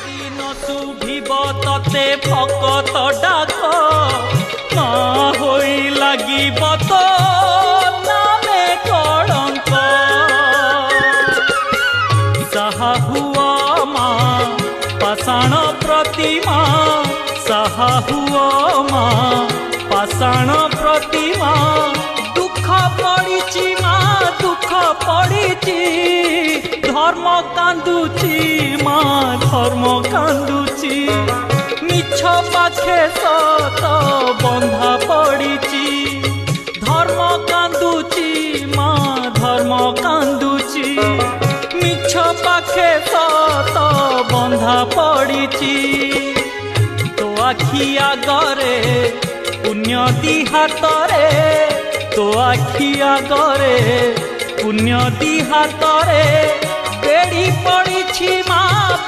दिन शुभिब तते भकत डाक ना होई लागिब तो नामे कलंक साहा हुआ माँ पाषाण प्रतिमा साहा हुआ माँ पाषाण प्रतिमा दुख पड़िची माँ दुख पड़िची धर्म कांदुची माँ धर्म कांदुची मिछ पाखे सत बंधा पड़िची धर्म कांदुची माँ धर्म कांदुची मिछ पाखे सत बंधा पड़िची तो आखि आगरे पुण्य दी हातरे तो आखि आगरे पुण्य दी हातरे बेड़ी पड़ी छी माँ।